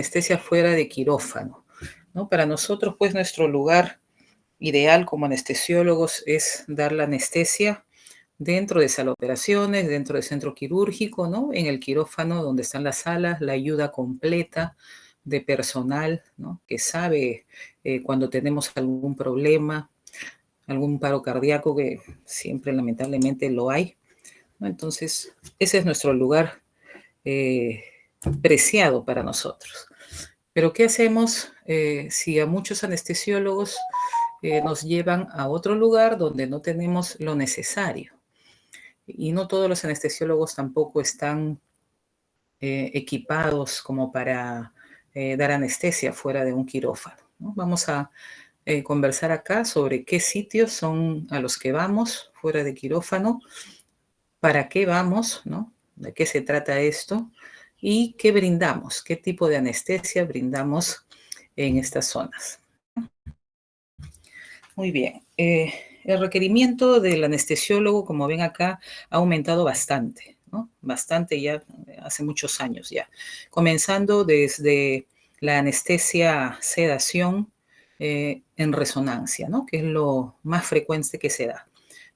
anestesia fuera de quirófano, ¿no? Para nosotros, pues, nuestro lugar ideal como anestesiólogos es dar la anestesia dentro de sala de operaciones, dentro del centro quirúrgico, ¿no? En el quirófano donde están las salas, la ayuda completa de personal, ¿no? Que sabe cuando tenemos algún problema, algún paro cardíaco, que siempre lamentablemente lo hay, ¿no? Entonces, ese es nuestro lugar eh, preciado para nosotros. Pero ¿qué hacemos si a muchos anestesiólogos nos llevan a otro lugar donde no tenemos lo necesario? Y no todos los anestesiólogos tampoco están equipados como para dar anestesia fuera de un quirófano, ¿no? Vamos a conversar acá sobre qué sitios son a los que vamos fuera de quirófano, para qué vamos, ¿no? De qué se trata esto y qué brindamos, qué tipo de anestesia brindamos en estas zonas. Muy bien. El requerimiento del anestesiólogo, como ven acá, ha aumentado bastante, ¿no? Bastante ya, hace muchos años ya. Comenzando desde la anestesia sedación en resonancia, ¿no? Que es lo más frecuente que se da.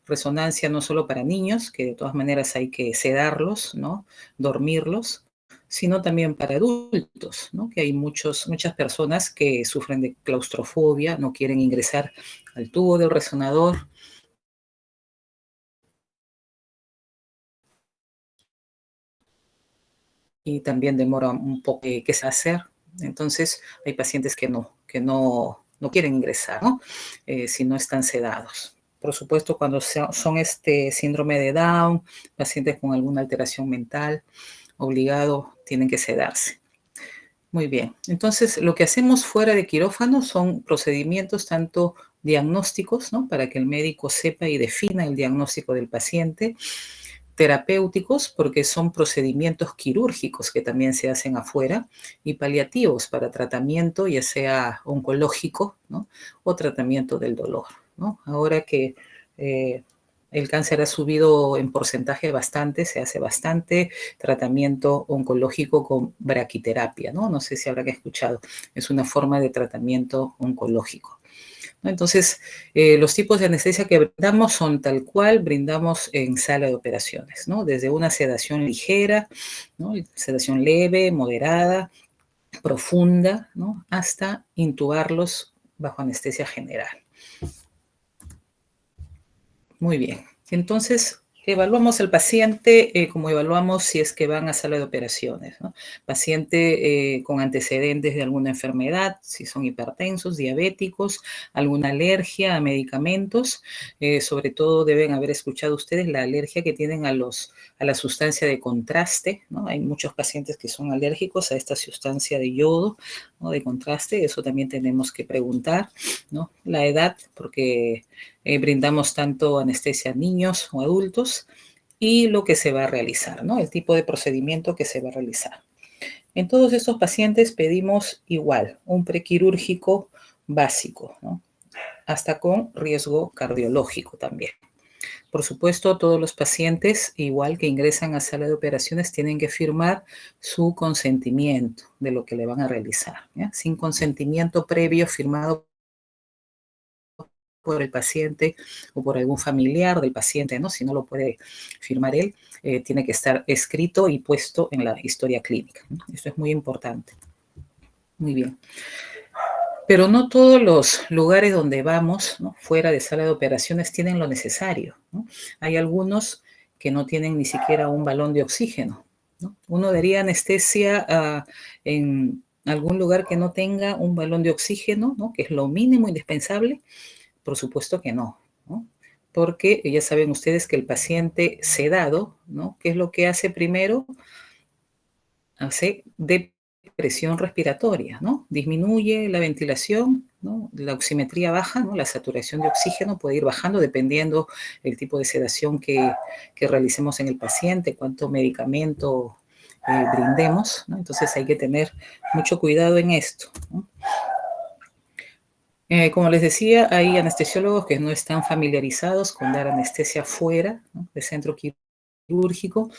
Resonancia no solo para niños, que de todas maneras hay que sedarlos, ¿no? Dormirlos, sino también para adultos, ¿no? Que hay muchas personas que sufren de claustrofobia, no quieren ingresar al tubo del resonador. Y también demora un poco que se hacer. Entonces, hay pacientes que no quieren ingresar, ¿no? Si no están sedados. Por supuesto, cuando son este síndrome de Down, pacientes con alguna alteración mental, obligados tienen que sedarse. Muy bien. Entonces, lo que hacemos fuera de quirófano son procedimientos tanto diagnósticos, ¿no? Para que el médico sepa y defina el diagnóstico del paciente, terapéuticos, porque son procedimientos quirúrgicos que también se hacen afuera, y paliativos para tratamiento, ya sea oncológico, ¿no? O tratamiento del dolor, ¿no? Ahora que el cáncer ha subido en porcentaje bastante, se hace bastante tratamiento oncológico con braquiterapia, ¿no? No sé si habrán escuchado, es una forma de tratamiento oncológico, ¿no? Entonces, los tipos de anestesia que brindamos son tal cual brindamos en sala de operaciones, ¿no? Desde una sedación ligera, ¿no? Sedación leve, moderada, profunda, ¿no? Hasta intubarlos bajo anestesia general. Muy bien. Entonces, evaluamos al paciente como evaluamos si es que van a sala de operaciones, ¿no? Paciente con antecedentes de alguna enfermedad, si son hipertensos, diabéticos, alguna alergia a medicamentos. Sobre todo deben haber escuchado ustedes la alergia que tienen a la sustancia de contraste, ¿no? Hay muchos pacientes que son alérgicos a esta sustancia de yodo, ¿no? De contraste, eso también tenemos que preguntar, ¿no? La edad, porque brindamos tanto anestesia a niños o adultos, y lo que se va a realizar, ¿no? El tipo de procedimiento que se va a realizar. En todos estos pacientes pedimos igual, un prequirúrgico básico, ¿no? Hasta con riesgo cardiológico también. Por supuesto, todos los pacientes, igual que ingresan a sala de operaciones, tienen que firmar su consentimiento de lo que le van a realizar, ¿ya? Sin consentimiento previo firmado por el paciente o por algún familiar del paciente, ¿no? Si no lo puede firmar él, tiene que estar escrito y puesto en la historia clínica, ¿no? Esto es muy importante. Muy bien. Pero no todos los lugares donde vamos, ¿no? Fuera de sala de operaciones, tienen lo necesario, ¿no? Hay algunos que no tienen ni siquiera un balón de oxígeno, ¿no? Uno daría anestesia en algún lugar que no tenga un balón de oxígeno, ¿no? Que es lo mínimo indispensable. Por supuesto que no, ¿no? Porque ya saben ustedes que el paciente sedado, ¿no? ¿Qué es lo que hace primero? Hace depresión respiratoria, ¿no? Disminuye la ventilación, ¿no? La oximetría baja, ¿no? La saturación de oxígeno puede ir bajando dependiendo el tipo de sedación que realicemos en el paciente, cuánto medicamento brindemos, ¿no? Entonces hay que tener mucho cuidado en esto, ¿no? Como les decía, hay anestesiólogos que no están familiarizados con dar anestesia fuera, ¿no? del centro quirúrgico. quirúrgico,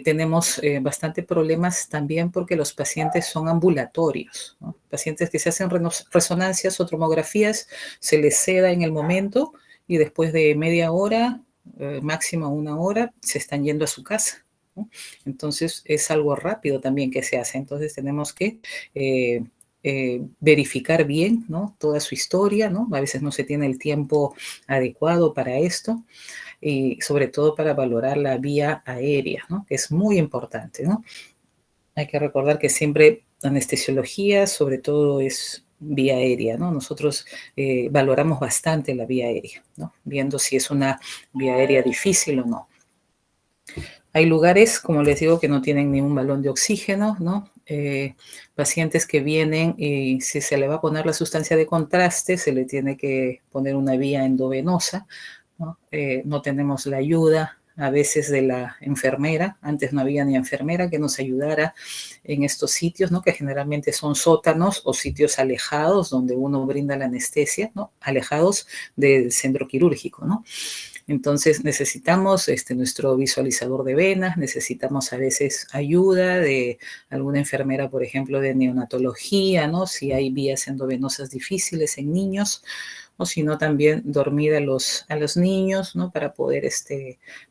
tenemos bastante problemas también porque los pacientes son ambulatorios, ¿no? Pacientes que se hacen resonancias o tomografías, se les seda en el momento y después de media hora, máximo 1 hora, se están yendo a su casa, ¿no? Entonces es algo rápido también que se hace. Entonces tenemos que verificar bien, ¿no?, toda su historia, ¿no? A veces no se tiene el tiempo adecuado para esto, y sobre todo para valorar la vía aérea, ¿no?, que es muy importante, ¿no? Hay que recordar que siempre anestesiología, sobre todo, es vía aérea, ¿no? Nosotros valoramos bastante la vía aérea, ¿no?, viendo si es una vía aérea difícil o no. Hay lugares, como les digo, que no tienen ni un balón de oxígeno, ¿no? Pacientes que vienen y si se le va a poner la sustancia de contraste, se le tiene que poner una vía endovenosa, ¿no? No tenemos la ayuda a veces de la enfermera. Antes no había ni enfermera que nos ayudara en estos sitios, ¿no?, que generalmente son sótanos o sitios alejados donde uno brinda la anestesia, ¿no?, alejados del centro quirúrgico, ¿no? Entonces necesitamos nuestro visualizador de venas, necesitamos a veces ayuda de alguna enfermera, por ejemplo, de neonatología, ¿no?, si hay vías endovenosas difíciles en niños, o si no también dormir a los niños, ¿no?, para poder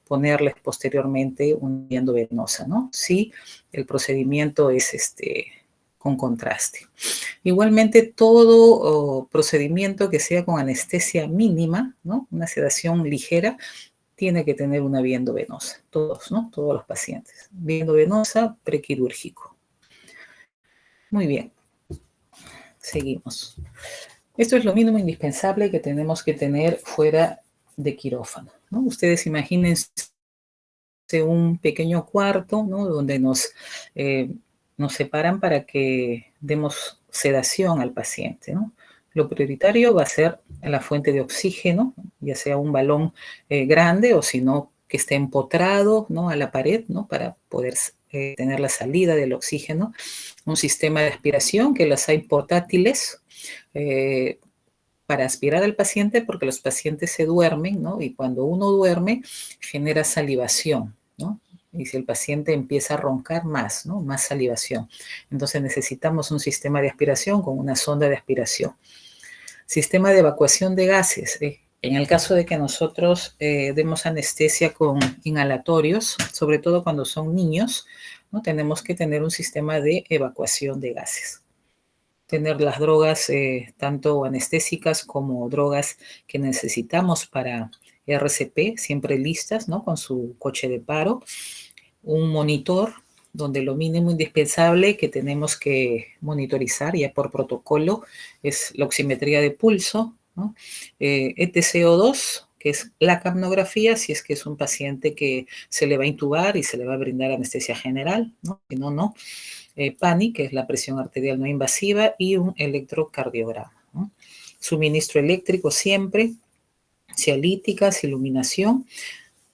ponerles posteriormente una vía endovenosa, ¿no?, si el procedimiento es con contraste. Igualmente, todo procedimiento que sea con anestesia mínima, ¿no?, una sedación ligera, tiene que tener una vía endovenosa. Todos, ¿no?, todos los pacientes. Vía endovenosa, prequirúrgico. Muy bien. Seguimos. Esto es lo mínimo indispensable que tenemos que tener fuera de quirófano, ¿no? Ustedes imagínense un pequeño cuarto, ¿no?, donde nos separan para que demos sedación al paciente, ¿no? Lo prioritario va a ser la fuente de oxígeno, ya sea un balón grande o si no, que esté empotrado, ¿no?, a la pared, ¿no?, para poder tener la salida del oxígeno. Un sistema de aspiración, que las hay portátiles, para aspirar al paciente, porque los pacientes se duermen, ¿no?, y cuando uno duerme genera salivación, ¿no? Y si el paciente empieza a roncar más, ¿no?, más salivación. Entonces necesitamos un sistema de aspiración con una sonda de aspiración. Sistema de evacuación de gases. En el caso de que nosotros demos anestesia con inhalatorios, sobre todo cuando son niños, ¿no?, tenemos que tener un sistema de evacuación de gases. Tener las drogas tanto anestésicas como drogas que necesitamos para RCP, siempre listas, ¿no?, con su coche de paro. Un monitor, donde lo mínimo indispensable que tenemos que monitorizar ya por protocolo es la oximetría de pulso, ¿no?, ETCO2, que es la capnografía, si es que es un paciente que se le va a intubar y se le va a brindar anestesia general, ¿no?, si no, no. PANI, que es la presión arterial no invasiva, y un electrocardiograma, ¿no? Suministro eléctrico siempre, cialíticas, iluminación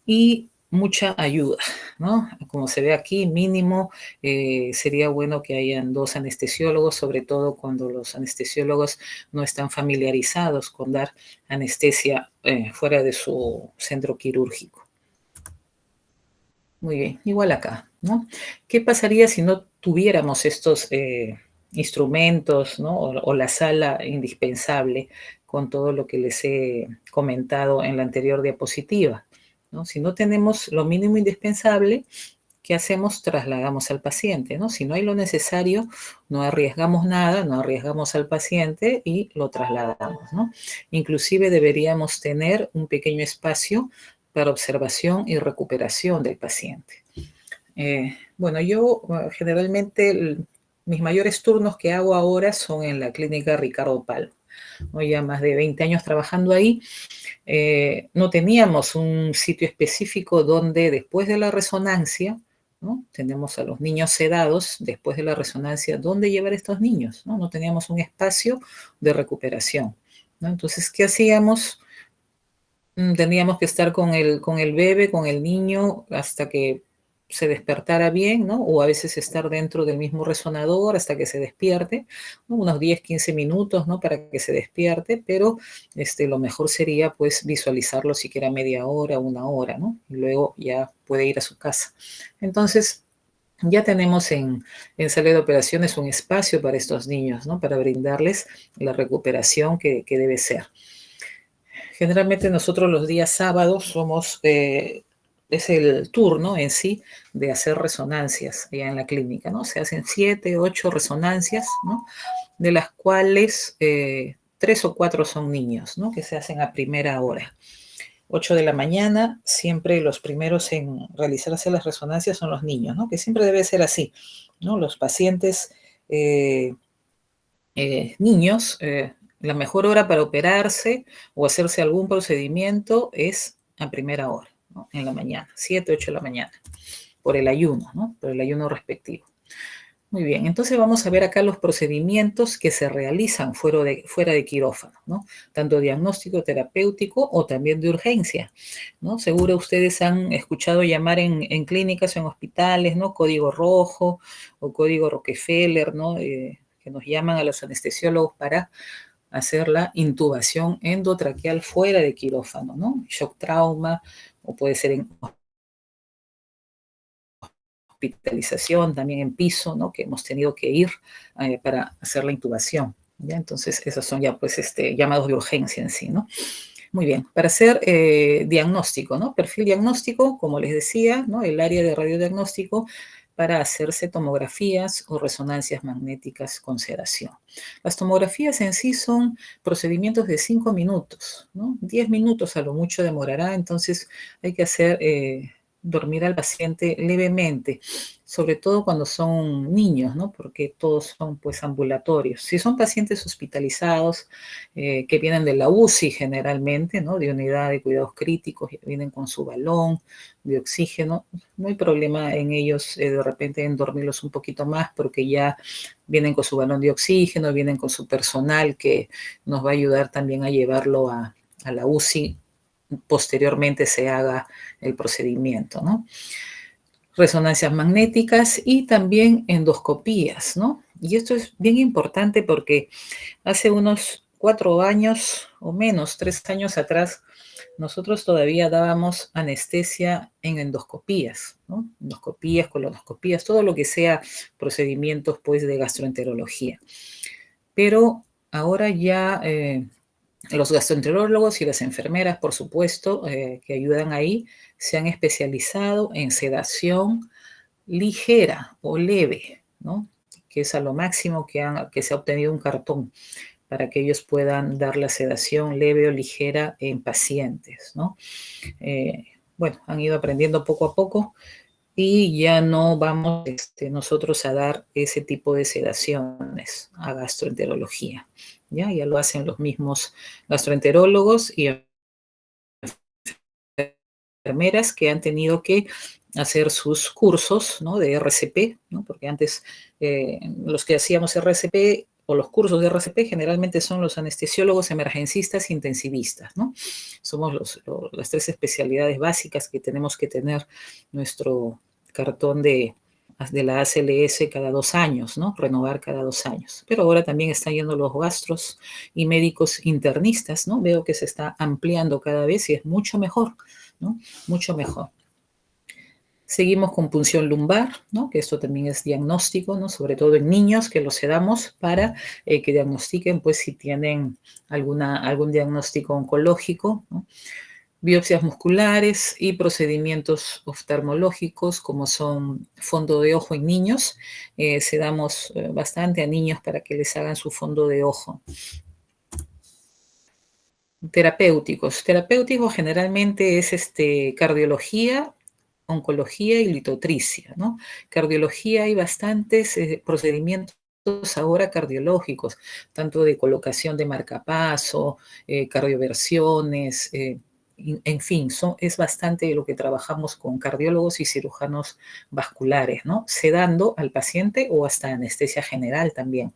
y mucha ayuda, ¿no? Como se ve aquí, mínimo sería bueno que hayan 2 anestesiólogos, sobre todo cuando los anestesiólogos no están familiarizados con dar anestesia fuera de su centro quirúrgico. Muy bien, igual acá, ¿no? ¿Qué pasaría si no tuviéramos estos instrumentos, ¿no?, o la sala indispensable con todo lo que les he comentado en la anterior diapositiva, ¿no? Si no tenemos lo mínimo indispensable, ¿qué hacemos? Trasladamos al paciente, ¿no? Si no hay lo necesario, no arriesgamos nada, no arriesgamos al paciente y lo trasladamos, ¿no? Inclusive deberíamos tener un pequeño espacio para observación y recuperación del paciente. Bueno, yo generalmente mis mayores turnos que hago ahora son en la clínica Ricardo Palma, ¿no? Ya más de 20 años trabajando ahí. No teníamos un sitio específico donde después de la resonancia, ¿no?, tenemos a los niños sedados, después de la resonancia, ¿dónde llevar a estos niños?, ¿no? No teníamos un espacio de recuperación, ¿no? Entonces, ¿qué hacíamos? Teníamos que estar con el bebé, con el niño, hasta que se despertara bien, ¿no? O a veces estar dentro del mismo resonador hasta que se despierte, ¿no? Unos 10, 15 minutos, ¿no? Para que se despierte, pero lo mejor sería pues visualizarlo siquiera media hora, una hora, ¿no? Y luego ya puede ir a su casa. Entonces, ya tenemos en sala de operaciones un espacio para estos niños, ¿no? Para brindarles la recuperación que debe ser. Generalmente nosotros los días sábados es el turno en sí de hacer resonancias allá en la clínica, ¿no? Se hacen 7, 8 resonancias, ¿no? De las cuales 3 o 4 son niños, ¿no? Que se hacen a primera hora. 8 de la mañana, siempre los primeros en realizarse las resonancias son los niños, ¿no? Que siempre debe ser así, ¿no? Los pacientes niños, la mejor hora para operarse o hacerse algún procedimiento es a primera hora, ¿no? En la mañana, 7, 8 de la mañana, por el ayuno, ¿no? Por el ayuno respectivo. Muy bien, entonces vamos a ver acá los procedimientos que se realizan fuera de quirófano, ¿no? Tanto diagnóstico, terapéutico o también de urgencia, ¿no? Seguro ustedes han escuchado llamar en clínicas o en hospitales, ¿no? Código rojo o código Rockefeller, ¿no? Que nos llaman a los anestesiólogos para hacer la intubación endotraqueal fuera de quirófano, ¿no? Shock trauma o puede ser en hospitalización, también en piso, ¿no? Que hemos tenido que ir para hacer la intubación, ¿ya? Entonces, esos son ya, pues, llamados de urgencia en sí, ¿no? Muy bien, para hacer diagnóstico, ¿no? Perfil diagnóstico, como les decía, ¿no? El área de radiodiagnóstico para hacerse tomografías o resonancias magnéticas con sedación. Las tomografías en sí son procedimientos de 5 minutos, ¿no? 10 minutos a lo mucho demorará, entonces hay que hacer dormir al paciente levemente, sobre todo cuando son niños, ¿no? Porque todos son pues ambulatorios. Si son pacientes hospitalizados que vienen de la UCI generalmente, ¿no? De unidad de cuidados críticos, vienen con su balón de oxígeno, no hay problema en ellos de repente en dormirlos un poquito más porque ya vienen con su balón de oxígeno, vienen con su personal que nos va a ayudar también a llevarlo a la UCI posteriormente se haga el procedimiento, ¿no? Resonancias magnéticas y también endoscopías, ¿no? Y esto es bien importante porque hace unos 4 años o menos, 3 años atrás, nosotros todavía dábamos anestesia en endoscopías, ¿no? Endoscopías, colonoscopías, todo lo que sea procedimientos, pues, de gastroenterología. Pero ahora ya los gastroenterólogos y las enfermeras, por supuesto, que ayudan ahí, se han especializado en sedación ligera o leve, ¿no? Que es a lo máximo que se ha obtenido un cartón para que ellos puedan dar la sedación leve o ligera en pacientes, ¿no? Bueno, han ido aprendiendo poco a poco y ya no vamos nosotros a dar ese tipo de sedaciones a gastroenterología. Ya lo hacen los mismos gastroenterólogos y enfermeras que han tenido que hacer sus cursos, ¿no? De RCP, ¿no? Porque antes los que hacíamos RCP o los cursos de RCP generalmente son los anestesiólogos, emergencistas, intensivistas, ¿no? Somos las 3 especialidades básicas que tenemos que tener nuestro cartón de la ACLS cada 2 años, ¿no? Renovar cada 2 años. Pero ahora también están yendo los gastros y médicos internistas, ¿no? Veo que se está ampliando cada vez y es mucho mejor, ¿no? Mucho mejor. Seguimos con punción lumbar, ¿no? Que esto también es diagnóstico, ¿no? Sobre todo en niños que los sedamos para que diagnostiquen, pues, si tienen algún diagnóstico oncológico, ¿no? Biopsias musculares y procedimientos oftalmológicos como son fondo de ojo en niños. Sedamos bastante a niños para que les hagan su fondo de ojo. Terapéuticos. Terapéuticos generalmente es cardiología, oncología y litotricia, ¿no? Cardiología hay bastantes procedimientos ahora cardiológicos, tanto de colocación de marcapaso, cardioversiones, en fin, es bastante lo que trabajamos con cardiólogos y cirujanos vasculares, ¿no? Sedando al paciente o hasta anestesia general también.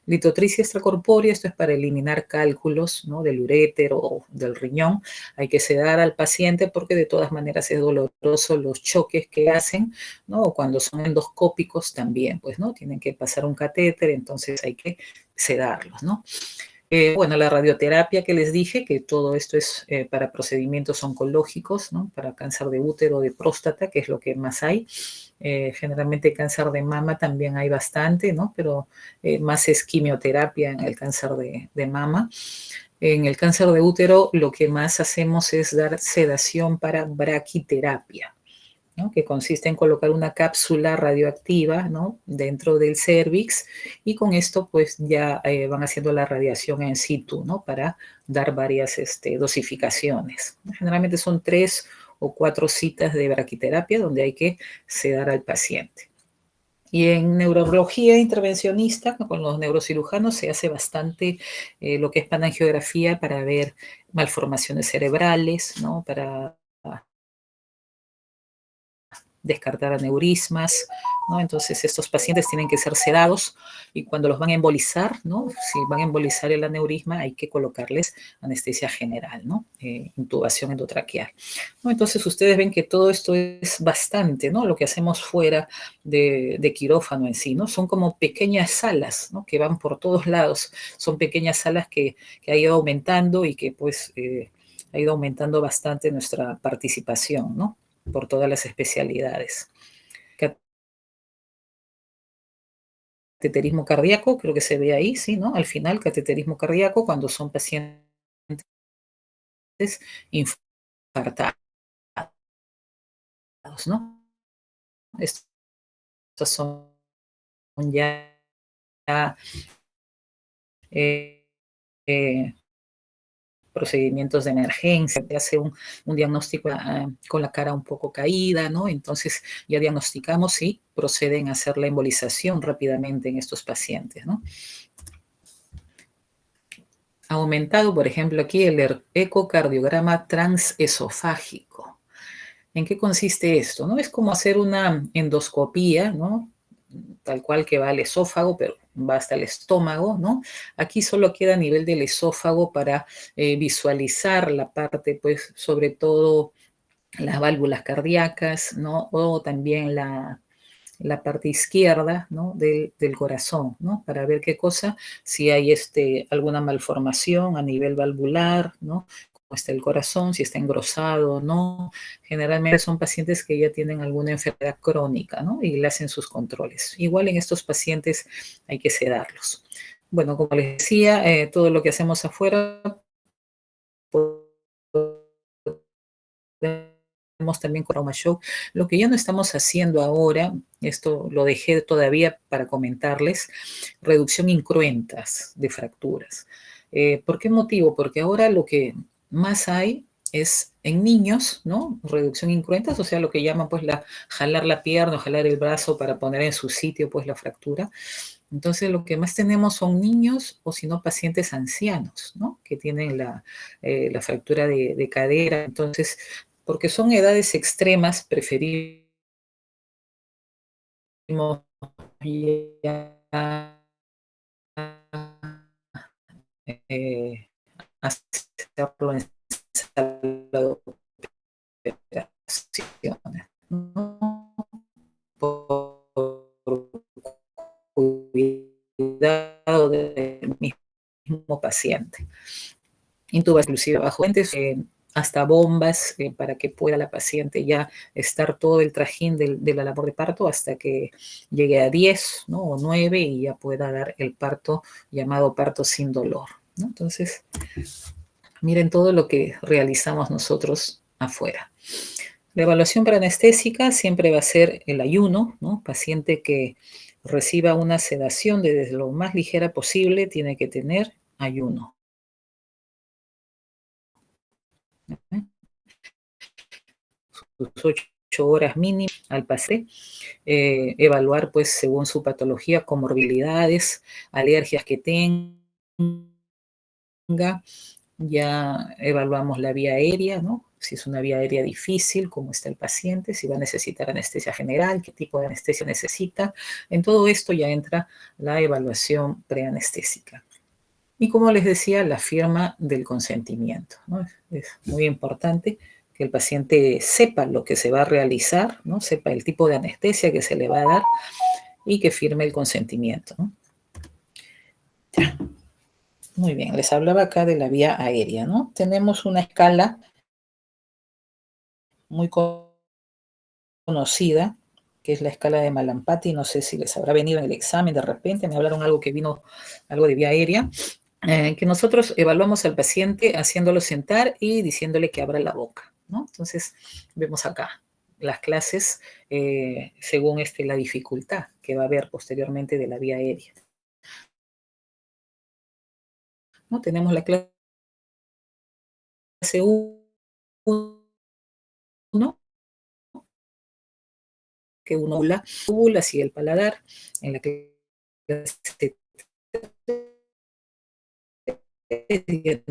Litotripsia extracorpórea, esto es para eliminar cálculos, ¿no? Del urétero o del riñón. Hay que sedar al paciente porque de todas maneras es doloroso los choques que hacen, ¿no? O cuando son endoscópicos también, pues, ¿no? Tienen que pasar un catéter, entonces hay que sedarlos, ¿no? Bueno, la radioterapia que les dije, que todo esto es para procedimientos oncológicos, ¿no? Para cáncer de útero, de próstata, que es lo que más hay. Generalmente cáncer de mama también hay bastante, ¿no? Pero más es quimioterapia en el cáncer de mama. En el cáncer de útero lo que más hacemos es dar sedación para braquiterapia, ¿no? Que consiste en colocar una cápsula radioactiva, ¿no? Dentro del cérvix y con esto pues ya van haciendo la radiación in situ, ¿no? Para dar varias dosificaciones. Generalmente son 3 o 4 citas de braquiterapia donde hay que sedar al paciente. Y en neurología intervencionista, con los neurocirujanos, se hace bastante lo que es panangiografía para ver malformaciones cerebrales, ¿no? Para descartar aneurismas, ¿no? Entonces estos pacientes tienen que ser sedados y cuando los van a embolizar, ¿no? Si van a embolizar el aneurisma hay que colocarles anestesia general, ¿no? Intubación endotraqueal, ¿no? Entonces ustedes ven que todo esto es bastante, ¿no? Lo que hacemos fuera de quirófano en sí, ¿no? Son como pequeñas salas, ¿no? Que van por todos lados, son pequeñas salas que ha ido aumentando y que pues ha ido aumentando bastante nuestra participación, ¿no? Por todas las especialidades. Cateterismo cardíaco, creo que se ve ahí, sí, ¿no? Al final, cateterismo cardíaco cuando son pacientes infartados, ¿no? Estos son ya eh, eh, procedimientos de emergencia, te hace un diagnóstico con la cara un poco caída, ¿no? Entonces ya diagnosticamos y proceden a hacer la embolización rápidamente en estos pacientes, ¿no? Ha aumentado, por ejemplo, aquí el ecocardiograma transesofágico. ¿En qué consiste esto? ¿No? Es como hacer una endoscopía, ¿no? Tal cual que va al esófago, pero va hasta el estómago, ¿no? Aquí solo queda a nivel del esófago para visualizar la parte, pues, sobre todo las válvulas cardíacas, ¿no? O también la parte izquierda, ¿no? del corazón, ¿no? Para ver qué cosa, si hay alguna malformación a nivel valvular, ¿no? Cómo está el corazón, si está engrosado o no. Generalmente son pacientes que ya tienen alguna enfermedad crónica, ¿no? Y le hacen sus controles. Igual en estos pacientes hay que sedarlos. Bueno, como les decía, todo lo que hacemos afuera también con Trauma Show. Lo que ya no estamos haciendo ahora, esto lo dejé todavía para comentarles, reducción incruentas de fracturas. ¿Por qué motivo? Porque ahora lo que más hay es en niños, ¿no? Reducción incruentas, o sea, lo que llaman pues jalar la pierna o jalar el brazo para poner en su sitio pues la fractura. Entonces, lo que más tenemos son niños o si no pacientes ancianos, ¿no? Que tienen la fractura de cadera. Entonces, porque son edades extremas, preferimos ya, eh, hacerlo en sala de operaciones, ¿no? Por cuidado del mismo paciente. Intuba inclusive bajo lentes, hasta bombas para que pueda la paciente ya estar todo el trajín de la labor de parto hasta que llegue a 10, ¿no? O 9 y ya pueda dar el parto llamado parto sin dolor, ¿no? Entonces, miren todo lo que realizamos nosotros afuera. La evaluación para anestésica siempre va a ser el ayuno, ¿no? Paciente que reciba una sedación desde lo más ligera posible tiene que tener ayuno. Sus 8 horas mínimas al paciente, evaluar pues según su patología, comorbilidades, alergias que tenga, ya evaluamos la vía aérea, ¿no? si es una vía aérea difícil, cómo está el paciente, si va a necesitar anestesia general, qué tipo de anestesia necesita. En todo esto ya entra la evaluación preanestésica. Y como les decía, la firma del consentimiento, ¿no? Es muy importante que el paciente sepa lo que se va a realizar, ¿no? Sepa el tipo de anestesia que se le va a dar y que firme el consentimiento, ¿no? Ya. Muy bien, les hablaba acá de la vía aérea, ¿no? Tenemos una escala muy conocida, que es la escala de Malampati. No sé si les habrá venido en el examen de repente, me hablaron algo que vino, algo de vía aérea, que nosotros evaluamos al paciente haciéndolo sentar y diciéndole que abra la boca, ¿no? Entonces, vemos acá las clases según la dificultad que va a haber posteriormente de la vía aérea, ¿no? Tenemos la clase 1, que uno uvula así el paladar. En la clase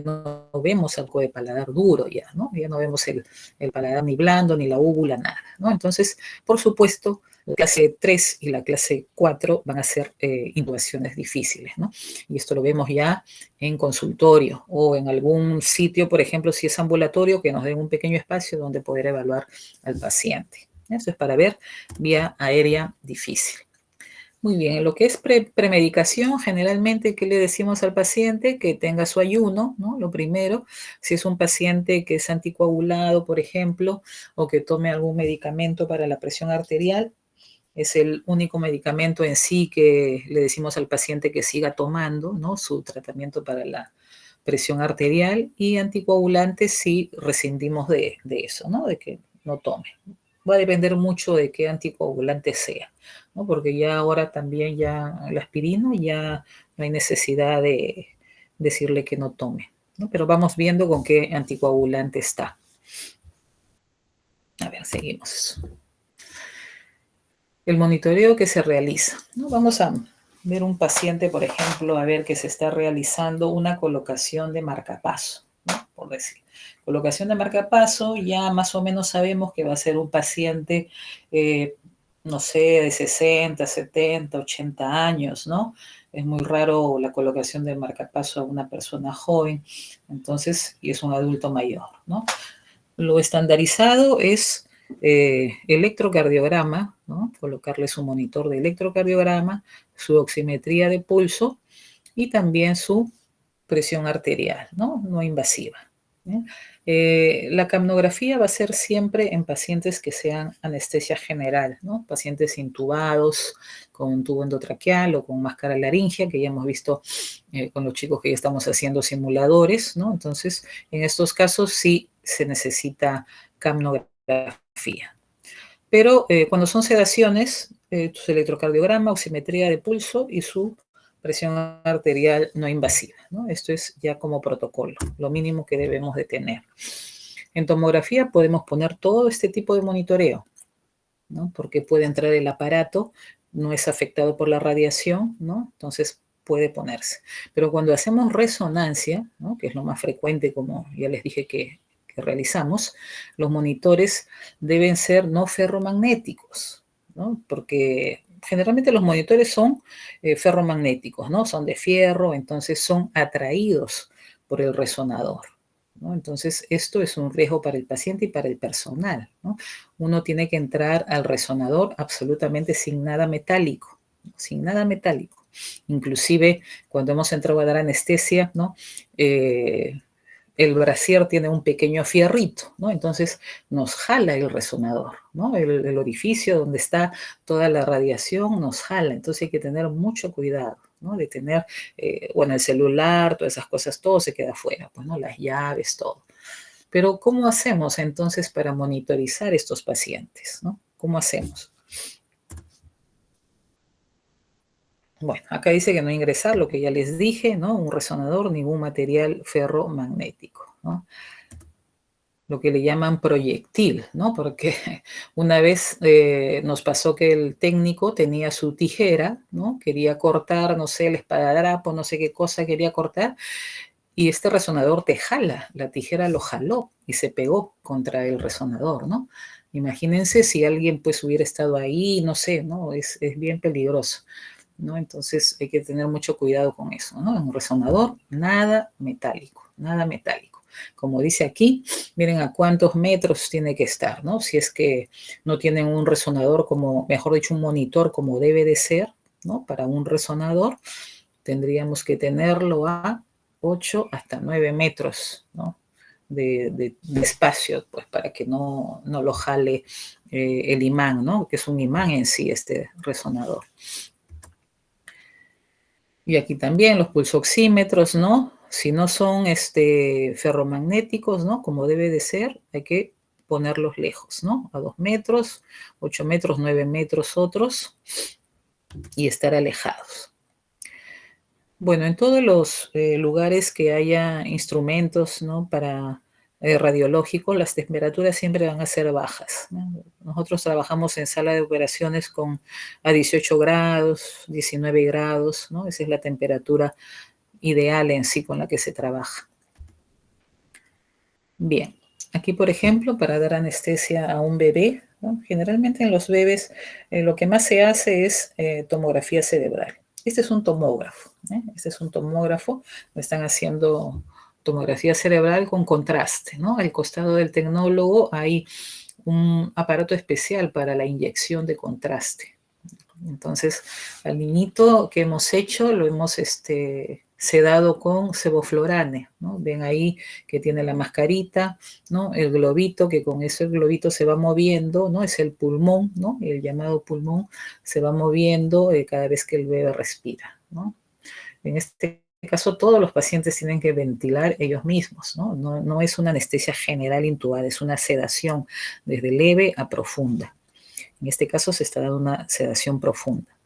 no vemos algo de paladar duro ya, ¿no? Ya no vemos el paladar ni blando, ni la úvula, nada, ¿no? Entonces, por supuesto, la clase 3 y la clase 4 van a ser intubaciones difíciles, ¿no? Y esto lo vemos ya en consultorio o en algún sitio, por ejemplo, si es ambulatorio, que nos den un pequeño espacio donde poder evaluar al paciente. Eso es para ver vía aérea difícil. Muy bien, en lo que es premedicación, generalmente, ¿qué le decimos al paciente? Que tenga su ayuno, ¿no? Lo primero, si es un paciente que es anticoagulado, por ejemplo, o que tome algún medicamento para la presión arterial, es el único medicamento en sí que le decimos al paciente que siga tomando, ¿no? Su tratamiento para la presión arterial, y anticoagulantes si rescindimos de eso, ¿no? De que no tome. Va a depender mucho de qué anticoagulante sea, ¿no? Porque ya ahora también ya la aspirina ya no hay necesidad de decirle que no tome, ¿no? Pero vamos viendo con qué anticoagulante está. A ver, seguimos. El monitoreo que se realiza, ¿no? Vamos a ver un paciente, por ejemplo, a ver que se está realizando una colocación de marcapaso, ¿no? Por decir. Colocación de marcapaso, ya más o menos sabemos que va a ser un paciente, no sé, de 60, 70, 80 años, ¿no? Es muy raro la colocación de marcapaso a una persona joven, entonces, y es un adulto mayor, ¿no? Lo estandarizado es electrocardiograma, ¿no? Colocarle su monitor de electrocardiograma, su oximetría de pulso y también su presión arterial, ¿no? No invasiva. La capnografía va a ser siempre en pacientes que sean anestesia general, ¿no? Pacientes intubados con un tubo endotraqueal o con máscara laringea, que ya hemos visto con los chicos que ya estamos haciendo simuladores, ¿no? Entonces, en estos casos sí se necesita capnografía. Pero cuando son sedaciones, su electrocardiograma, oximetría de pulso y su presión arterial no invasiva, ¿no? Esto es ya como protocolo, lo mínimo que debemos de tener. En tomografía podemos poner todo este tipo de monitoreo, ¿no? Porque puede entrar el aparato, no es afectado por la radiación, ¿no? Entonces puede ponerse. Pero cuando hacemos resonancia, ¿no? Que es lo más frecuente, como ya les dije que realizamos, los monitores deben ser no ferromagnéticos, ¿no? Porque generalmente los monitores son ferromagnéticos, ¿no? Son de fierro, entonces son atraídos por el resonador, ¿no? Entonces, esto es un riesgo para el paciente y para el personal, ¿no? Uno tiene que entrar al resonador absolutamente sin nada metálico, ¿no? Sin nada metálico. Inclusive, cuando hemos entrado a dar anestesia, ¿no? El brasier tiene un pequeño fierrito, ¿no? Entonces nos jala el resonador, ¿no? El orificio donde está toda la radiación nos jala, entonces hay que tener mucho cuidado, ¿no? De tener, bueno, el celular, todas esas cosas, todo se queda afuera, pues, ¿no? Las llaves, todo. Pero ¿cómo hacemos entonces para monitorizar estos pacientes, ¿no? ¿Cómo hacemos? Bueno, acá dice que no ingresar, lo que ya les dije, ¿no? Un resonador, ningún material ferromagnético, ¿no? Lo que le llaman proyectil, ¿no? Porque una vez nos pasó que el técnico tenía su tijera, ¿no? Quería cortar, no sé, el esparadrapo, no sé qué cosa quería cortar, y este resonador te jala, la tijera lo jaló y se pegó contra el resonador, ¿no? Imagínense si alguien pues hubiera estado ahí, no sé, ¿no? Es bien peligroso, ¿no? Entonces hay que tener mucho cuidado con eso, ¿no? En un resonador, nada metálico, nada metálico. Como dice aquí, miren a cuántos metros tiene que estar, ¿no? Si es que no tienen un resonador como, mejor dicho, un monitor como debe de ser, ¿no? Para un resonador, tendríamos que tenerlo a 8 hasta 9 metros, ¿no? De espacio, pues para que no lo jale el imán, ¿no? Que es un imán en sí, este resonador. Y aquí también los pulsoxímetros, ¿no? Si no son ferromagnéticos, ¿no? Como debe de ser, hay que ponerlos lejos, ¿no? A 2 metros, 8 metros, 9 metros otros, y estar alejados. Bueno, en todos los lugares que haya instrumentos, ¿no? Para radiológicos, las temperaturas siempre van a ser bajas, ¿no? Nosotros trabajamos en sala de operaciones a 18 grados, 19 grados, ¿no? Esa es la temperatura ideal en sí con la que se trabaja. Bien, aquí por ejemplo, para dar anestesia a un bebé, ¿no? Generalmente en los bebés lo que más se hace es tomografía cerebral. Este es un tomógrafo, ¿eh? Este es un tomógrafo, me están haciendo tomografía cerebral con contraste, ¿no? Al costado del tecnólogo hay un aparato especial para la inyección de contraste. Entonces, al niñito que hemos hecho, lo hemos sedado con sevoflurane, ¿no? Ven ahí que tiene la mascarita, ¿no? El globito, que con eso el globito se va moviendo, ¿no? Es el pulmón, ¿no? El llamado pulmón se va moviendo cada vez que el bebé respira, ¿no? En este caso, todos los pacientes tienen que ventilar ellos mismos, ¿no? No es una anestesia general intubada, es una sedación desde leve a profunda. En este caso se está dando una sedación profunda.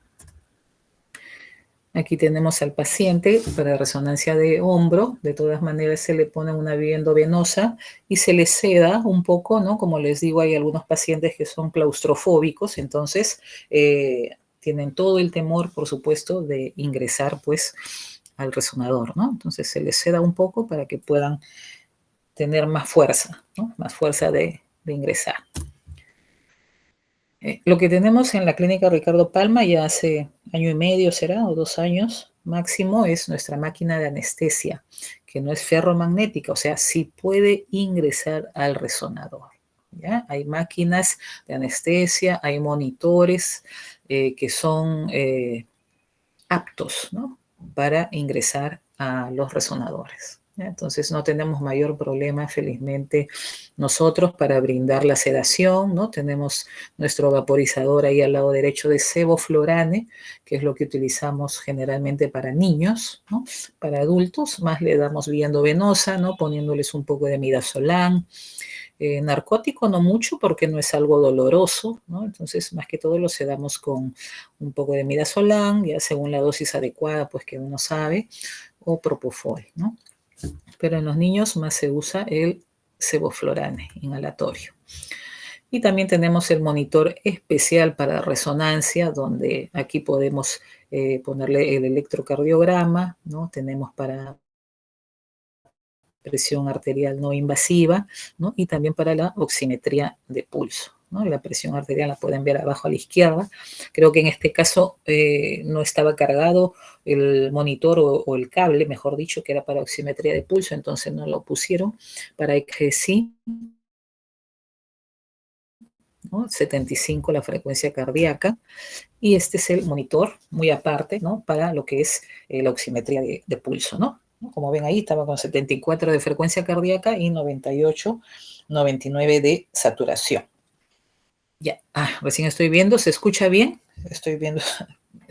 Aquí tenemos al paciente para resonancia de hombro. De todas maneras se le pone una endovenosa y se le seda un poco, ¿no? Como les digo, hay algunos pacientes que son claustrofóbicos, entonces tienen todo el temor, por supuesto, de ingresar pues al resonador, ¿no? Entonces se les seda un poco para que puedan tener más fuerza, ¿no? Más fuerza de ingresar. Lo que tenemos en la clínica Ricardo Palma ya hace año y medio será, o 2 años máximo, es nuestra máquina de anestesia, que no es ferromagnética, o sea, sí puede ingresar al resonador. ¿Ya? Hay máquinas de anestesia, hay monitores que son aptos, ¿no? Para ingresar a los resonadores. ¿Ya? Entonces no tenemos mayor problema, felizmente, nosotros para brindar la sedación, ¿no? Tenemos nuestro vaporizador ahí al lado derecho de sevoflurane, que es lo que utilizamos generalmente para niños, ¿no? Para adultos, más le damos vía endovenosa, ¿no? Poniéndoles un poco de midazolam. Narcótico no mucho porque no es algo doloroso, ¿no? Entonces, más que todo lo sedamos con un poco de midazolam, ya según la dosis adecuada, pues que uno sabe, o propofol, ¿no? Pero en los niños más se usa el sevoflurane inhalatorio. Y también tenemos el monitor especial para resonancia, donde aquí podemos ponerle el electrocardiograma, ¿no? Tenemos para presión arterial no invasiva, ¿no? Y también para la oximetría de pulso, ¿no? La presión arterial la pueden ver abajo a la izquierda. Creo que en este caso no estaba cargado el monitor o el cable, mejor dicho, que era para oximetría de pulso, entonces no lo pusieron. Para EKG, ¿no? 75 la frecuencia cardíaca, y este es el monitor muy aparte, ¿no? Para lo que es la oximetría de pulso, ¿no? Como ven ahí, estaba con 74 de frecuencia cardíaca y 98, 99 de saturación. Ya, recién estoy viendo, ¿se escucha bien? Estoy viendo,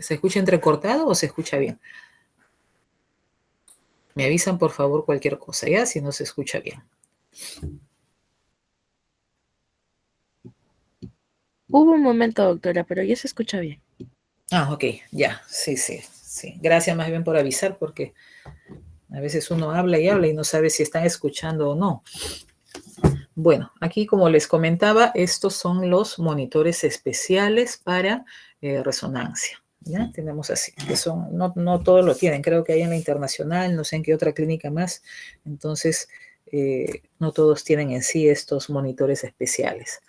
¿se escucha entrecortado o se escucha bien? Me avisan por favor cualquier cosa, ¿ya? Si no se escucha bien. Hubo un momento, doctora, pero ya se escucha bien. Ok, ya, sí. Gracias más bien por avisar porque a veces uno habla y no sabe si están escuchando o no. Bueno, aquí como les comentaba, estos son los monitores especiales para resonancia. ¿Ya? Tenemos así, que son, no todos lo tienen, creo que hay en la internacional, no sé en qué otra clínica más, entonces no todos tienen en sí estos monitores especiales.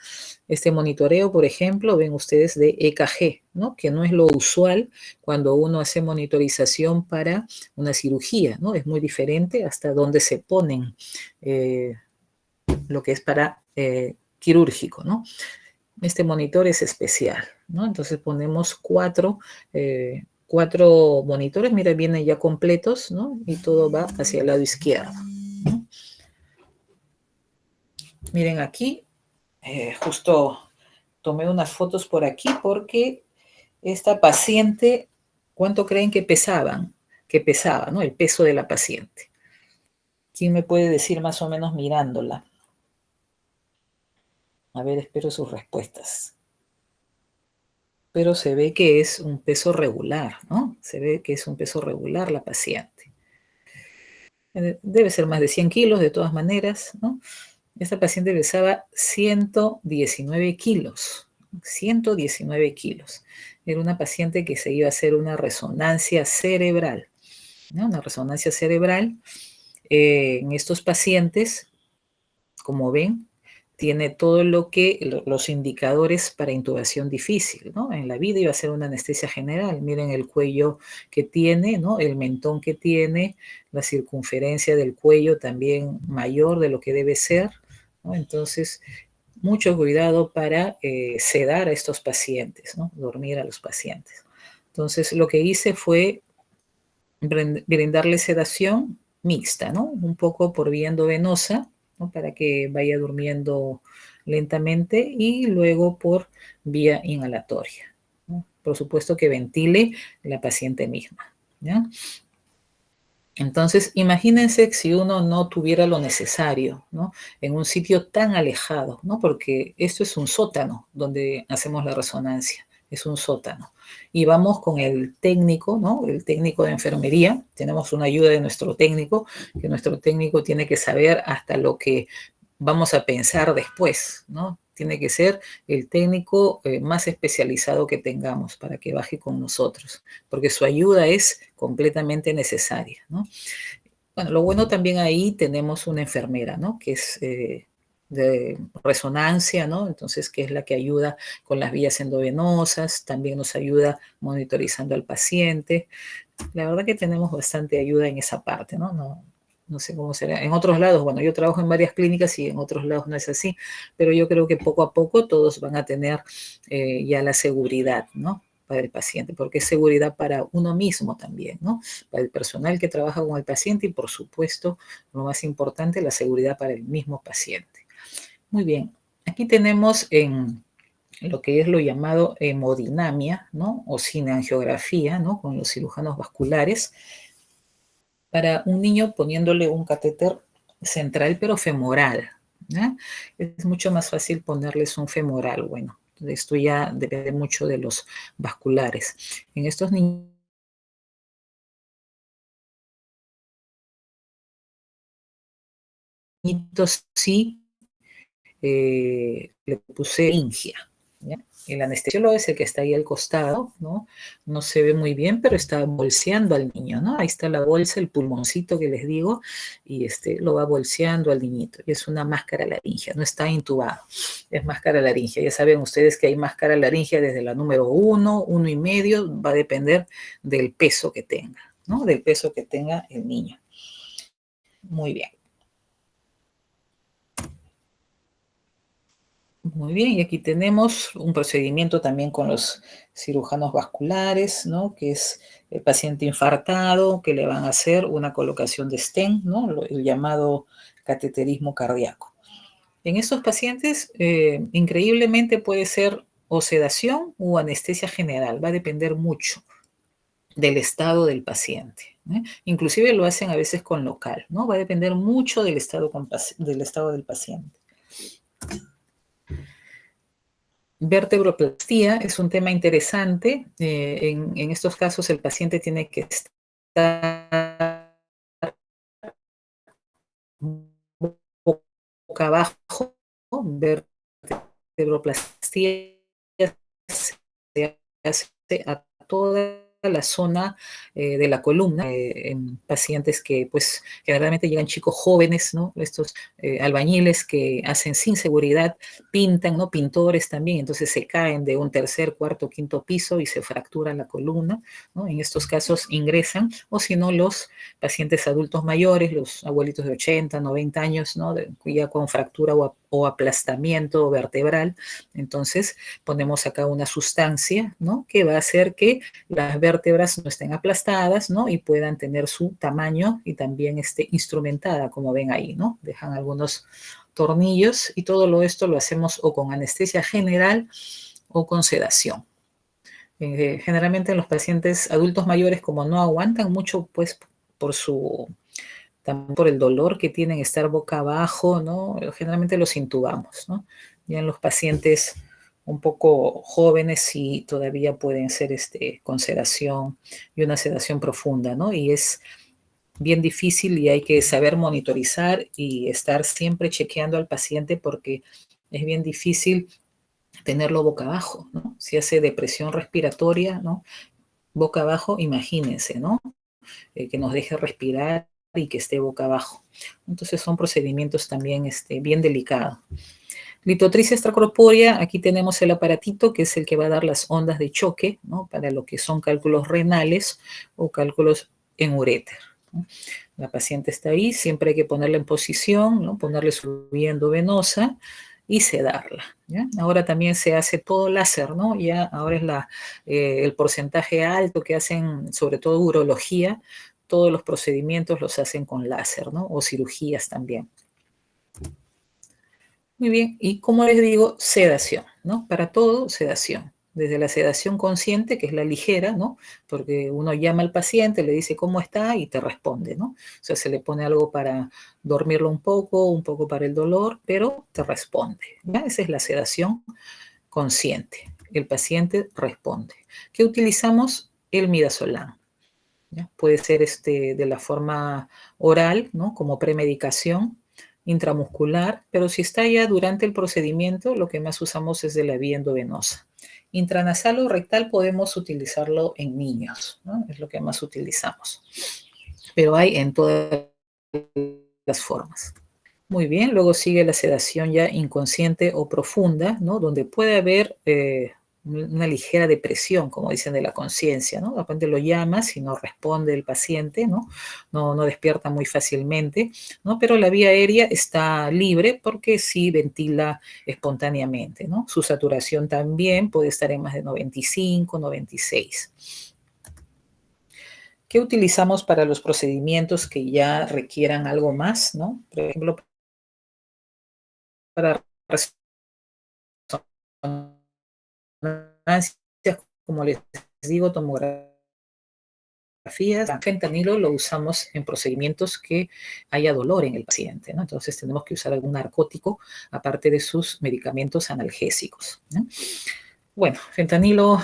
Este monitoreo, por ejemplo, ven ustedes de EKG, ¿no? Que no es lo usual cuando uno hace monitorización para una cirugía, ¿no? Es muy diferente hasta dónde se ponen lo que es para quirúrgico, ¿no? Este monitor es especial, ¿no? Entonces ponemos cuatro monitores, mira, vienen ya completos, ¿no? Y todo va hacia el lado izquierdo, ¿no? Miren aquí, justo tomé unas fotos por aquí porque esta paciente, ¿cuánto creen que pesaban? Que pesaba, ¿no? El peso de la paciente. ¿Quién me puede decir más o menos mirándola? A ver, espero sus respuestas. Pero se ve que es un peso regular, ¿no? Se ve que es un peso regular la paciente. Debe ser más de 100 kilos de todas maneras, ¿no? Esta paciente pesaba 119 kilos, 119 kilos. Era una paciente que se iba a hacer una resonancia cerebral, ¿no? Una resonancia cerebral. En estos pacientes, como ven, tiene todo lo que los indicadores para intubación difícil, ¿no? En la vida iba a ser una anestesia general. Miren el cuello que tiene, ¿no? El mentón que tiene, la circunferencia del cuello también mayor de lo que debe ser, ¿no? Entonces, mucho cuidado para sedar a estos pacientes, ¿no? Dormir a los pacientes. Entonces, lo que hice fue brindarle sedación mixta, ¿no? Un poco por vía endovenosa, ¿no? Para que vaya durmiendo lentamente y luego por vía inhalatoria, ¿no? Por supuesto que ventile la paciente misma, ¿ya? Entonces, imagínense si uno no tuviera lo necesario, ¿no? En un sitio tan alejado, ¿no? Porque esto es un sótano donde hacemos la resonancia, es un sótano. Y vamos con el técnico, ¿no? El técnico de enfermería, tenemos una ayuda de nuestro técnico, que nuestro técnico tiene que saber hasta lo que vamos a pensar después, ¿no? Tiene que ser el técnico más especializado que tengamos para que baje con nosotros, porque su ayuda es completamente necesaria, ¿no? Bueno, lo bueno también ahí tenemos una enfermera, ¿no? Que es de resonancia, ¿no? Entonces, que es la que ayuda con las vías endovenosas, también nos ayuda monitorizando al paciente. La verdad que tenemos bastante ayuda en esa parte, ¿no? No sé cómo será. En otros lados, bueno, yo trabajo en varias clínicas y en otros lados no es así, pero yo creo que poco a poco todos van a tener ya la seguridad, ¿no? Para el paciente, porque es seguridad para uno mismo también, ¿no? Para el personal que trabaja con el paciente y, por supuesto, lo más importante, la seguridad para el mismo paciente. Muy bien, aquí tenemos en lo que es lo llamado hemodinamia, ¿no? O cineangiografía, ¿no? Con los cirujanos vasculares, para un niño poniéndole un catéter central pero femoral, ¿ya? Es mucho más fácil ponerles un femoral, bueno, esto ya depende mucho de los vasculares. En estos niños sí le puse ingia, ¿ya? El anestesiólogo es el que está ahí al costado, ¿no? No se ve muy bien, pero está bolseando al niño, ¿no? Ahí está la bolsa, el pulmoncito que les digo, y lo va bolseando al niñito. Y es una máscara laringia, no está intubado, es máscara laringia. Ya saben ustedes que hay máscara laringia desde la número 1, 1,5, va a depender del peso que tenga, ¿no? Del peso que tenga el niño. Muy bien. Muy bien, y aquí tenemos un procedimiento también con los cirujanos vasculares, ¿no? Que es el paciente infartado, que le van a hacer una colocación de stent, ¿no? El llamado cateterismo cardíaco. En estos pacientes, increíblemente puede ser o sedación o anestesia general, va a depender mucho del estado del paciente, ¿eh? Inclusive lo hacen a veces con local, ¿no? Va a depender mucho del estado del paciente. Vertebroplastía es un tema interesante. En estos casos el paciente tiene que estar boca abajo. Vertebroplastía se hace a toda la zona de la columna, en pacientes que pues generalmente llegan chicos jóvenes, ¿no? Estos albañiles que hacen sin seguridad, pintan, ¿no? Pintores también, entonces se caen de un tercer, cuarto, quinto piso y se fractura la columna, ¿no? En estos casos ingresan, o si no, los pacientes adultos mayores, los abuelitos de 80, 90 años, ¿no? Ya con fractura o aplastamiento vertebral, entonces ponemos acá una sustancia, ¿no? Que va a hacer que las vértebras no estén aplastadas, ¿no? Y puedan tener su tamaño y también instrumentada, como ven ahí, ¿no? Dejan algunos tornillos y todo esto lo hacemos o con anestesia general o con sedación. Generalmente en los pacientes adultos mayores, como no aguantan mucho, pues también por el dolor que tienen estar boca abajo, ¿no? Generalmente los intubamos, ¿no? Ya en los pacientes un poco jóvenes sí todavía pueden ser con sedación y una sedación profunda, ¿no? Y es bien difícil y hay que saber monitorizar y estar siempre chequeando al paciente porque es bien difícil tenerlo boca abajo, ¿no? Si hace depresión respiratoria, ¿no? Boca abajo, imagínense, ¿no? Que nos deje respirar y que esté boca abajo. Entonces son procedimientos también bien delicados. Litotripsia extracorpórea, aquí tenemos el aparatito que es el que va a dar las ondas de choque, ¿no? Para lo que son cálculos renales o cálculos en uréter, ¿no? La paciente está ahí, siempre hay que ponerla en posición, ¿no? Ponerle su vía endovenosa y sedarla, ¿ya? Ahora también se hace todo láser, ¿no? Ya ahora es el porcentaje alto que hacen, sobre todo urología, todos los procedimientos los hacen con láser, ¿no? O cirugías también. Muy bien, y como les digo, sedación, ¿no? Para todo, sedación. Desde la sedación consciente, que es la ligera, ¿no? Porque uno llama al paciente, le dice cómo está y te responde, ¿no? O sea, se le pone algo para dormirlo un poco para el dolor, pero te responde, ¿ya? Esa es la sedación consciente. El paciente responde. ¿Qué utilizamos? El midazolam, ¿ya? Puede ser de la forma oral, ¿no? Como premedicación, intramuscular, pero si está ya durante el procedimiento, lo que más usamos es de la vía endovenosa. Intranasal o rectal podemos utilizarlo en niños, ¿no? Es lo que más utilizamos. Pero hay en todas las formas. Muy bien, luego sigue la sedación ya inconsciente o profunda, ¿no? Donde puede haber una ligera depresión, como dicen, de la conciencia, ¿no? De repente lo llamas y no responde el paciente, ¿no? No despierta muy fácilmente, ¿no? Pero la vía aérea está libre porque sí ventila espontáneamente, ¿no? Su saturación también puede estar en más de 95, 96. ¿Qué utilizamos para los procedimientos que ya requieran algo más, ¿no? Por ejemplo, para resonancias, como les digo, tomografías. Fentanilo lo usamos en procedimientos que haya dolor en el paciente, ¿no? Entonces tenemos que usar algún narcótico aparte de sus medicamentos analgésicos, ¿no? Bueno, fentanilo,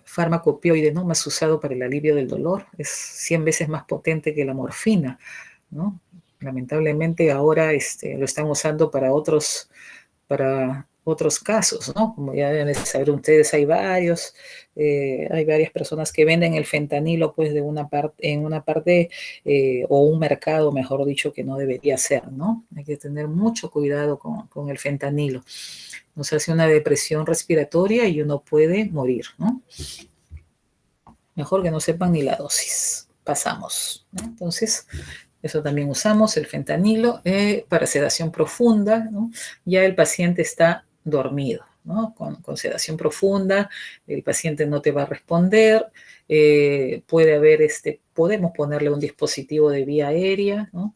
fármaco opioide, ¿no? Más usado para el alivio del dolor, es 100 veces más potente que la morfina, ¿no? Lamentablemente ahora lo están usando para otros casos, ¿no? Como ya deben saber ustedes, hay varias personas que venden el fentanilo, pues, en una parte, o un mercado, mejor dicho, que no debería ser, ¿no? Hay que tener mucho cuidado con el fentanilo. Nos hace una depresión respiratoria y uno puede morir, ¿no? Mejor que no sepan ni la dosis. Pasamos, ¿no? Entonces, eso también usamos, el fentanilo, para sedación profunda, ¿no? Ya el paciente está dormido, ¿no? Con sedación profunda, el paciente no te va a responder, podemos ponerle un dispositivo de vía aérea, ¿no?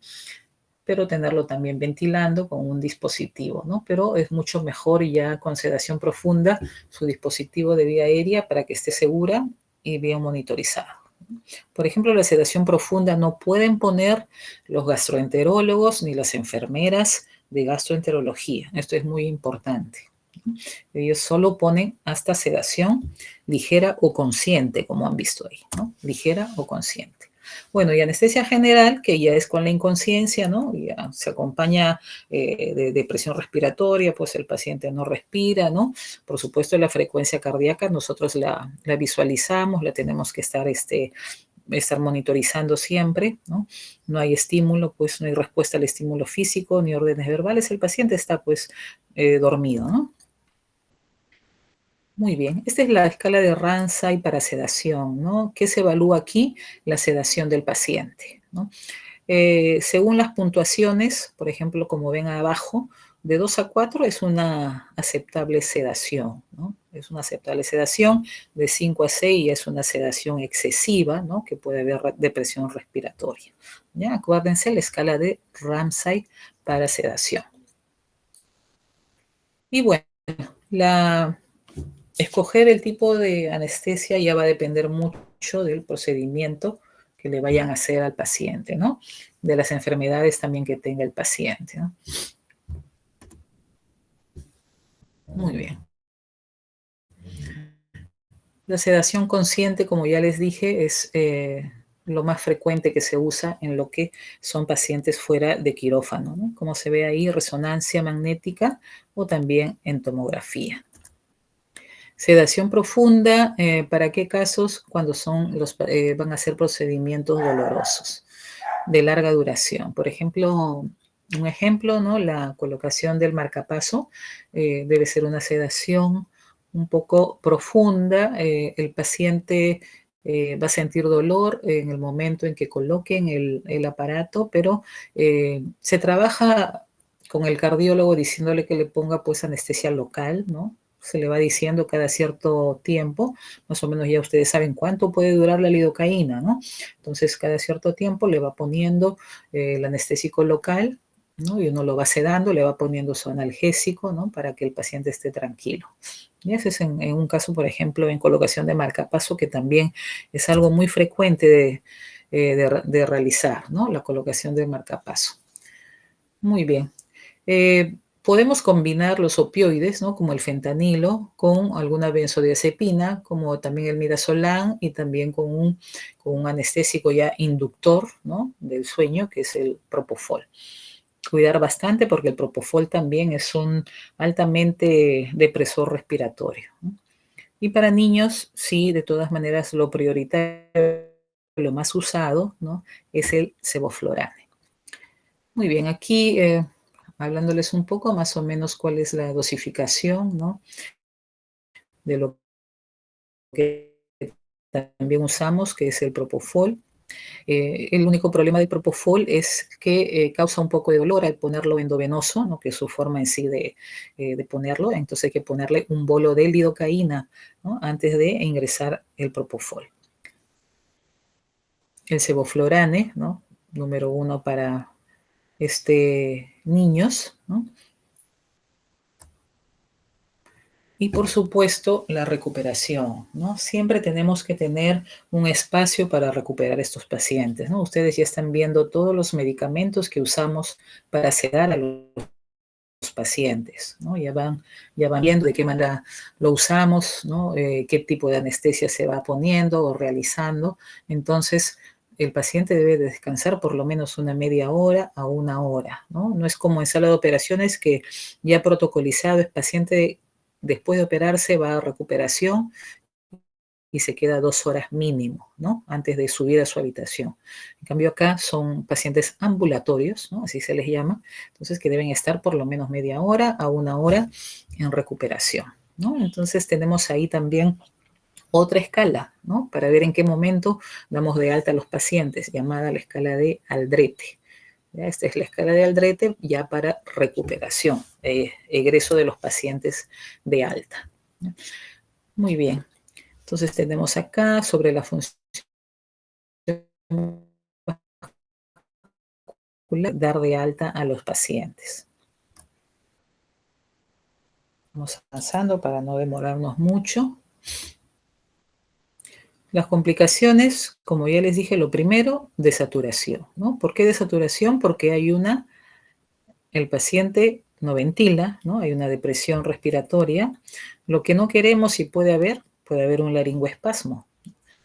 Pero tenerlo también ventilando con un dispositivo, ¿no? Pero es mucho mejor ya con sedación profunda su dispositivo de vía aérea para que esté segura y bien monitorizado. Por ejemplo, la sedación profunda no pueden poner los gastroenterólogos ni las enfermeras de gastroenterología. Esto es muy importante. Ellos solo ponen hasta sedación ligera o consciente, como han visto ahí, ¿no? Ligera o consciente. Bueno, y anestesia general, que ya es con la inconsciencia, ¿no? Ya se acompaña de presión respiratoria, pues el paciente no respira, ¿no? Por supuesto, la frecuencia cardíaca nosotros la visualizamos, la tenemos que estar monitorizando siempre, ¿no? No hay estímulo, pues no hay respuesta al estímulo físico ni órdenes verbales, el paciente está pues dormido, ¿no? Muy bien, esta es la escala de Ramsay para sedación, ¿no? ¿Qué se evalúa aquí? La sedación del paciente, ¿no? Según las puntuaciones, por ejemplo, como ven abajo, de 2 a 4 es una aceptable sedación, ¿no? Es una aceptable sedación, de 5 a 6 es una sedación excesiva, ¿no? Que puede haber depresión respiratoria. ¿Ya? Acuérdense la escala de Ramsay para sedación. Y bueno, escoger el tipo de anestesia ya va a depender mucho del procedimiento que le vayan a hacer al paciente, ¿no? De las enfermedades también que tenga el paciente, ¿no? Muy bien. La sedación consciente, como ya les dije, es lo más frecuente que se usa en lo que son pacientes fuera de quirófano, ¿no? Como se ve ahí, resonancia magnética o también en tomografía. Sedación profunda, ¿para qué casos? Cuando van a ser procedimientos dolorosos, de larga duración. Por ejemplo, un ejemplo, ¿no? La colocación del marcapaso debe ser una sedación un poco profunda. El paciente va a sentir dolor en el momento en que coloquen el aparato, pero se trabaja con el cardiólogo diciéndole que le ponga pues anestesia local, ¿no? Se le va diciendo cada cierto tiempo, más o menos ya ustedes saben cuánto puede durar la lidocaína, ¿no? Entonces, cada cierto tiempo le va poniendo el anestésico local, ¿no? Y uno lo va sedando, le va poniendo su analgésico, ¿no? Para que el paciente esté tranquilo. Y ese es en un caso, por ejemplo, en colocación de marcapaso, que también es algo muy frecuente de realizar, ¿no? La colocación de marcapaso. Muy bien. Podemos combinar los opioides, ¿no? Como el fentanilo, con alguna benzodiazepina, como también el midazolam, y también con un anestésico ya inductor, ¿no? Del sueño, que es el propofol. Cuidar bastante porque el propofol también es un altamente depresor respiratorio, ¿no? Y para niños, sí, de todas maneras, lo prioritario, lo más usado, ¿no? Es el sevoflurane. Muy bien, aquí hablándoles un poco más o menos cuál es la dosificación, ¿no? De lo que también usamos, que es el propofol. El único problema del propofol es que causa un poco de dolor al ponerlo endovenoso, ¿no? Que es su forma en sí de ponerlo. Entonces hay que ponerle un bolo de lidocaína, ¿no? Antes de ingresar el propofol. El sevoflurane, ¿no? Número 1 para niños, ¿no? Y por supuesto, la recuperación, ¿no? Siempre tenemos que tener un espacio para recuperar estos pacientes, ¿no? Ustedes ya están viendo todos los medicamentos que usamos para sedar a los pacientes, ¿no? Ya van viendo de qué manera lo usamos, ¿no? Qué tipo de anestesia se va poniendo o realizando. Entonces, el paciente debe descansar por lo menos una media hora a una hora, ¿no? No es como en sala de operaciones que ya protocolizado es paciente después de operarse va a recuperación y se queda 2 horas mínimo, ¿no? Antes de subir a su habitación. En cambio acá son pacientes ambulatorios, ¿no? Así se les llama, entonces que deben estar por lo menos media hora a una hora en recuperación, ¿no? Entonces tenemos ahí también otra escala, ¿no? Para ver en qué momento damos de alta a los pacientes, llamada la escala de Aldrete. ¿Ya? Esta es la escala de Aldrete ya para recuperación, egreso de los pacientes de alta. ¿Ya? Muy bien. Entonces tenemos acá sobre la función dar de alta a los pacientes. Vamos avanzando para no demorarnos mucho. Las complicaciones, como ya les dije, lo primero, desaturación, ¿no? ¿Por qué desaturación? Porque el paciente no ventila, ¿no? Hay una depresión respiratoria. Lo que no queremos y puede haber un laringoespasmo.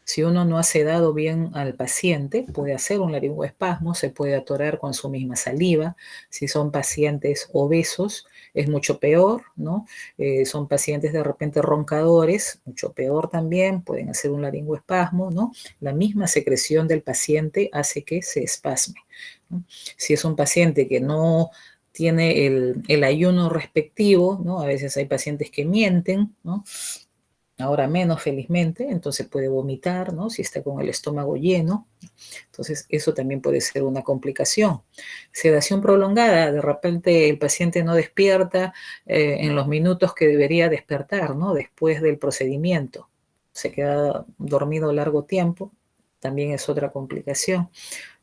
Si uno no ha sedado bien al paciente, puede hacer un laringoespasmo, se puede atorar con su misma saliva. Si son pacientes obesos, es mucho peor, ¿no? Son pacientes de repente roncadores, mucho peor también, pueden hacer un laringoespasmo, ¿no? La misma secreción del paciente hace que se espasme, ¿no? Si es un paciente que no tiene el ayuno respectivo, ¿no? A veces hay pacientes que mienten, ¿no? Ahora menos, felizmente, entonces puede vomitar, ¿no? Si está con el estómago lleno. Entonces, eso también puede ser una complicación. Sedación prolongada, de repente el paciente no despierta en los minutos que debería despertar, ¿no? Después del procedimiento. Se queda dormido largo tiempo, también es otra complicación,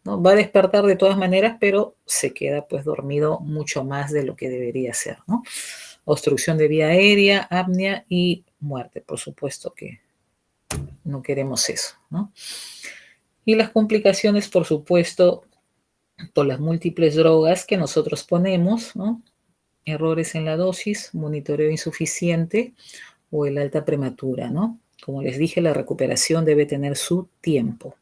¿no? Va a despertar de todas maneras, pero se queda pues dormido mucho más de lo que debería ser, ¿no? Obstrucción de vía aérea, apnea y muerte, por supuesto que no queremos eso, ¿no? Y las complicaciones, por supuesto, por las múltiples drogas que nosotros ponemos, ¿no? Errores en la dosis, monitoreo insuficiente o el alta prematura, ¿no? Como les dije, la recuperación debe tener su tiempo.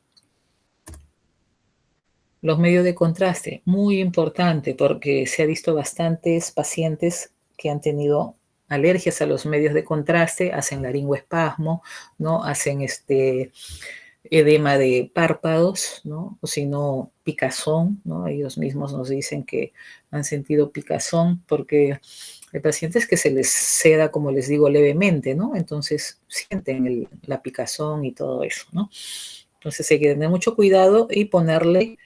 Los medios de contraste, muy importante porque se ha visto bastantes pacientes que han tenido alergias a los medios de contraste, hacen laringoespasmo, ¿no? Hacen edema de párpados, ¿no? O si no, picazón, ¿no? Ellos mismos nos dicen que han sentido picazón porque hay pacientes que se les seda, como les digo, levemente, ¿no? Entonces sienten la picazón y todo eso, ¿no? Entonces hay que tener mucho cuidado y ponerle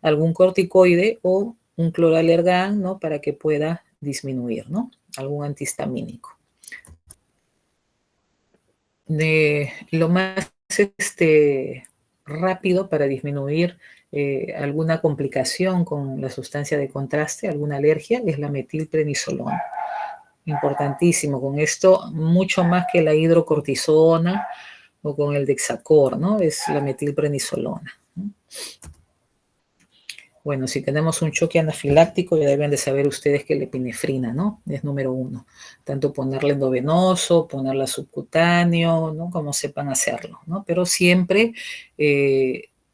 algún corticoide o un clorallergan, ¿no? Para que pueda disminuir, ¿no? Algún antihistamínico. Lo más rápido para disminuir alguna complicación con la sustancia de contraste, alguna alergia, es la metilprednisolona. Importantísimo, con esto mucho más que la hidrocortisona o con el Dexacor, ¿no? Es la metilprednisolona, ¿no? Bueno, si tenemos un choque anafiláctico, ya deben de saber ustedes que la epinefrina, ¿no? Es número 1. Tanto ponerla endovenoso, ponerla subcutáneo, ¿no? Como sepan hacerlo, ¿no? Pero siempre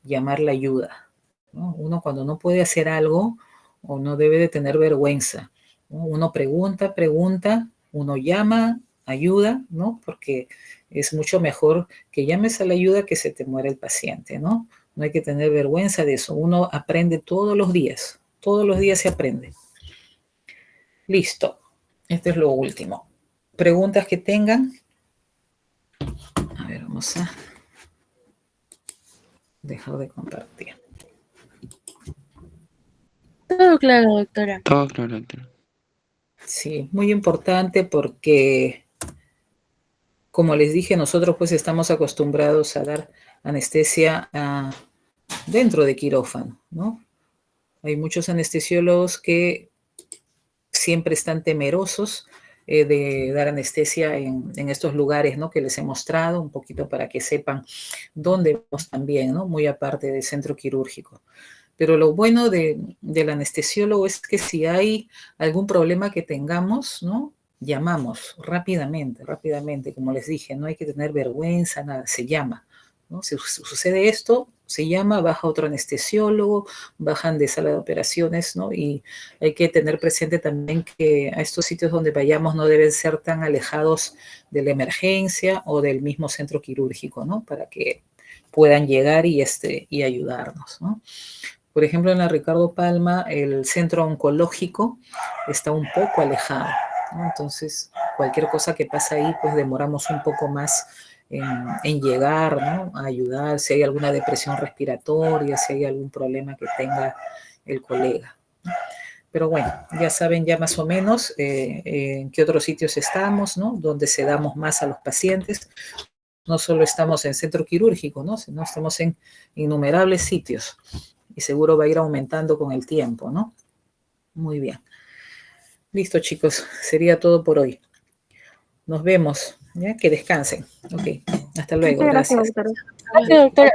llamar la ayuda, ¿no? Uno cuando no puede hacer algo, o no debe de tener vergüenza, ¿no? Uno pregunta, uno llama, ayuda, ¿no? Porque es mucho mejor que llames a la ayuda que se te muera el paciente, ¿no? No hay que tener vergüenza de eso. Uno aprende todos los días se aprende. Listo. Esto es lo último. ¿Preguntas que tengan? A ver, vamos a dejar de compartir. Todo claro, doctora. Todo claro, doctora. Sí, muy importante porque, como les dije, nosotros pues estamos acostumbrados a dar anestesia dentro de quirófano, ¿no? Hay muchos anestesiólogos que siempre están temerosos de dar anestesia en estos lugares, ¿no? Que les he mostrado un poquito para que sepan dónde vamos también, ¿no? Muy aparte del centro quirúrgico. Pero lo bueno del anestesiólogo es que si hay algún problema que tengamos, ¿no? Llamamos rápidamente, como les dije, no hay que tener vergüenza, nada, se llama, ¿no? Si sucede esto, se llama, baja otro anestesiólogo, bajan de sala de operaciones, ¿no? Y hay que tener presente también que a estos sitios donde vayamos no deben ser tan alejados de la emergencia o del mismo centro quirúrgico, ¿no? Para que puedan llegar y ayudarnos, ¿no? Por ejemplo, en la Ricardo Palma, el centro oncológico está un poco alejado, ¿no? Entonces, cualquier cosa que pasa ahí, pues demoramos un poco más en llegar, ¿no? A ayudar, si hay alguna depresión respiratoria, si hay algún problema que tenga el colega, ¿no? Pero bueno, ya saben ya más o menos en qué otros sitios estamos, ¿no? Donde sedamos más a los pacientes. No solo estamos en centro quirúrgico, ¿no? Sino estamos en innumerables sitios. Y seguro va a ir aumentando con el tiempo, ¿no? Muy bien. Listo, chicos. Sería todo por hoy. Nos vemos. ¿Ya? Que descansen. Ok. Hasta luego. Muchas gracias, Gracias. doctora. Gracias, doctora.